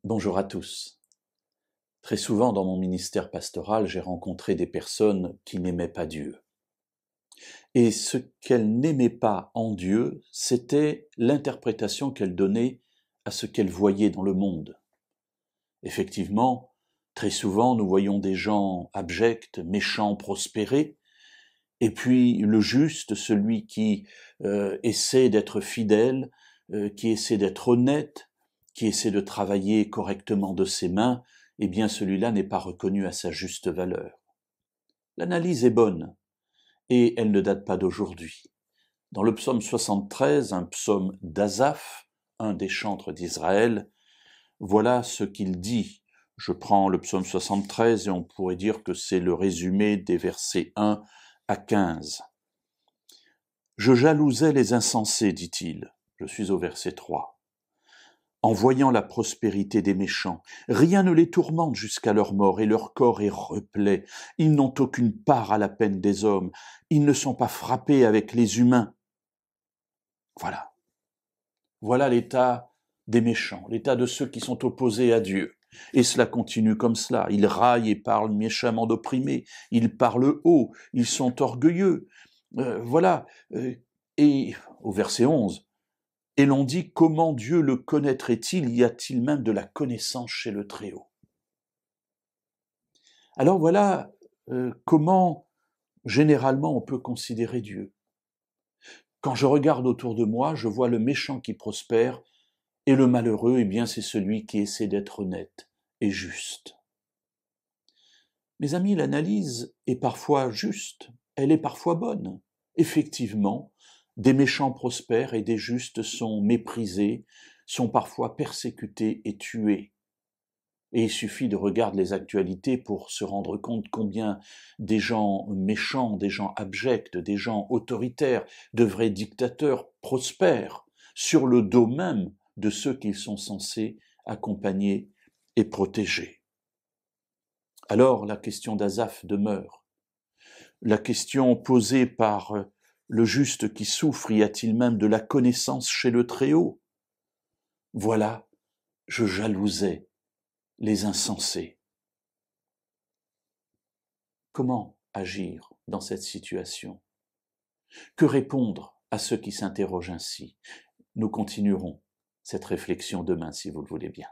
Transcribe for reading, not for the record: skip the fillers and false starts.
Bonjour à tous. Très souvent dans mon ministère pastoral, j'ai rencontré des personnes qui n'aimaient pas Dieu. Et ce qu'elles n'aimaient pas en Dieu, c'était l'interprétation qu'elles donnaient à ce qu'elles voyaient dans le monde. Effectivement, très souvent, nous voyons des gens abjects, méchants, prospérer, et puis le juste, celui qui essaie d'être fidèle, qui essaie d'être honnête, qui essaie de travailler correctement de ses mains, eh bien celui-là n'est pas reconnu à sa juste valeur. L'analyse est bonne, et elle ne date pas d'aujourd'hui. Dans le psaume 73, un psaume d'Asaph, un des chantres d'Israël, voilà ce qu'il dit. Je prends le psaume 73 et on pourrait dire que c'est le résumé des versets 1 à 15. Je jalousais les insensés, dit-il. Je suis au verset 3. En voyant la prospérité des méchants, rien ne les tourmente jusqu'à leur mort, et leur corps est replet. Ils n'ont aucune part à la peine des hommes. Ils ne sont pas frappés avec les humains. Voilà. Voilà l'état des méchants, l'état de ceux qui sont opposés à Dieu. Et cela continue comme cela. Ils raillent et parlent méchamment d'opprimés. Ils parlent haut. Ils sont orgueilleux. Voilà. Et au verset 11, et l'on dit, comment Dieu le connaîtrait-il? Y a-t-il même de la connaissance chez le Très-Haut? Alors voilà comment généralement on peut considérer Dieu. Quand je regarde autour de moi, je vois le méchant qui prospère, et le malheureux, eh bien, c'est celui qui essaie d'être honnête et juste. Mes amis, l'analyse est parfois juste, elle est parfois bonne. Effectivement, des méchants prospèrent et des justes sont méprisés, sont parfois persécutés et tués. Et il suffit de regarder les actualités pour se rendre compte combien des gens méchants, des gens abjects, des gens autoritaires, de vrais dictateurs prospèrent sur le dos même de ceux qu'ils sont censés accompagner et protéger. Alors la question d'Asaph demeure. La question posée par le juste qui souffre, y a-t-il même de la connaissance chez le Très-Haut? Voilà, je jalousais les insensés. Comment agir dans cette situation? Que répondre à ceux qui s'interrogent ainsi? Nous continuerons cette réflexion demain, si vous le voulez bien.